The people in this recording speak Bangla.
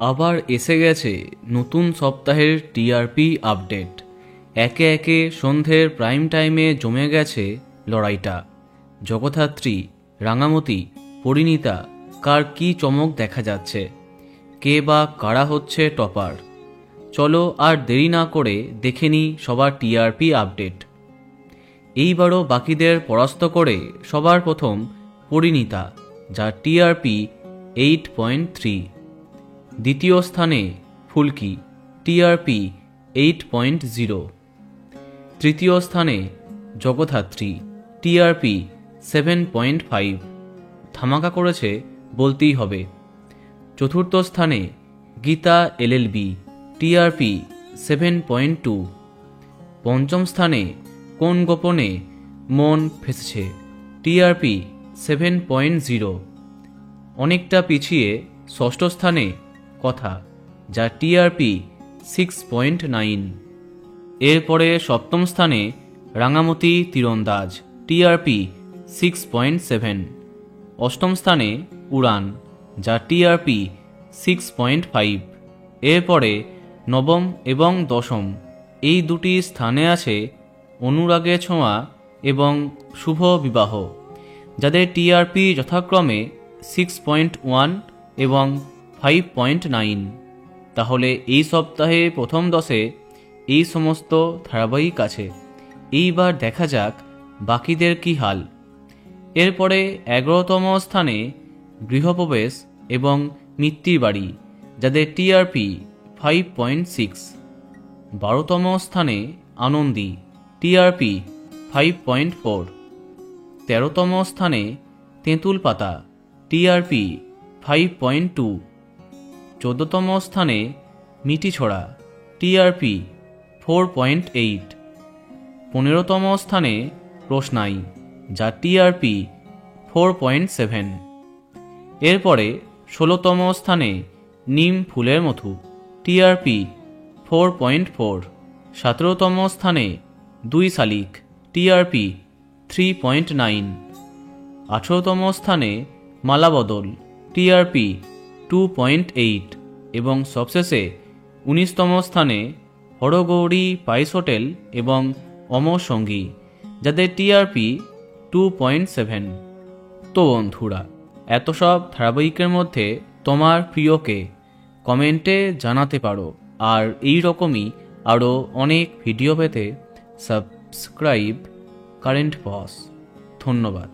আবার এসে গেছে নতুন সপ্তাহের টিআরপি আপডেট। একে একে সন্ধ্যের প্রাইম টাইমে জমে গেছে লড়াইটা। জগদ্ধাত্রী, রাঙামতি, পরিণীতা, কার কি চমক দেখা যাচ্ছে, কে বা কারা হচ্ছে টপার। চলো আর দেরি না করে দেখে নিই সবার টিআরপি আপডেট। এইবারও বাকিদের পরাস্ত করে সবার প্রথম পরিণীতা, যার টিআরপি 8.3। দ্বিতীয় স্থানে ফুলকি, টিআরপি 8.0। তৃতীয় স্থানে জগদ্ধাত্রী, টিআরপি 7.5। ধামাকা করেছে বলতেই হবে। চতুর্থ স্থানে গীতা এলএলবি, টিআরপি 7.2। পঞ্চম স্থানে কোন গোপনে মন ফেসেছে, টিআরপি 7.0। অনেকটা পিছিয়ে ষষ্ঠ স্থানে কথা, যা টিআরপি 6.9। এরপরে সপ্তম স্থানে রাঙামতি তীরন্দাজ, টিআরপি 6.7। অষ্টম স্থানে উড়ান, যা টিআরপি 6.5। এরপরে নবম এবং দশম এই দুটি স্থানে আছে অনুরাগে ছোঁয়া এবং শুভ বিবাহ, যাদের টিআরপি যথাক্রমে 6.1 এবং 5.9। তাহলে এই সপ্তাহে প্রথম 10-এ এই সমস্ত ধারাবাহিক আছে। এইবার দেখা যাক বাকিদের কি হাল। এরপরে 11তম স্থানে গৃহপ্রবেশ এবং মিত্তির বাড়ি, যাদের টিআরপি 5.6। 12তম স্থানে আনন্দী, টিআরপি 5.4। 13তম স্থানে তেঁতুল পাতা, টিআরপি 5.2। 14তম স্থানে মিটিছড়া, টিআরপি 4.8। 15তম স্থানে রোশনাই, যা টিআরপি 4.7। এরপরে 16তম স্থানে নিম ফুলের মধু, টিআরপি 4.4। 17তম স্থানে দুই শালিক, টিআরপি 3.9। 18তম স্থানে মালাবদল, টিআরপি 2.8। এবং সবশেষে 19তম স্থানে হরগৌরী পাইস হোটেল এবং অমর সঙ্গী, যাদের টিআরপি 2.7। তো বন্ধুরা, এত সব ধারাবাহিকের মধ্যে তোমার প্রিয়কে কমেন্টে জানাতে পারো। আর এই রকমই আরও অনেক ভিডিও পেতে সাবস্ক্রাইব কারেন্ট বস। ধন্যবাদ।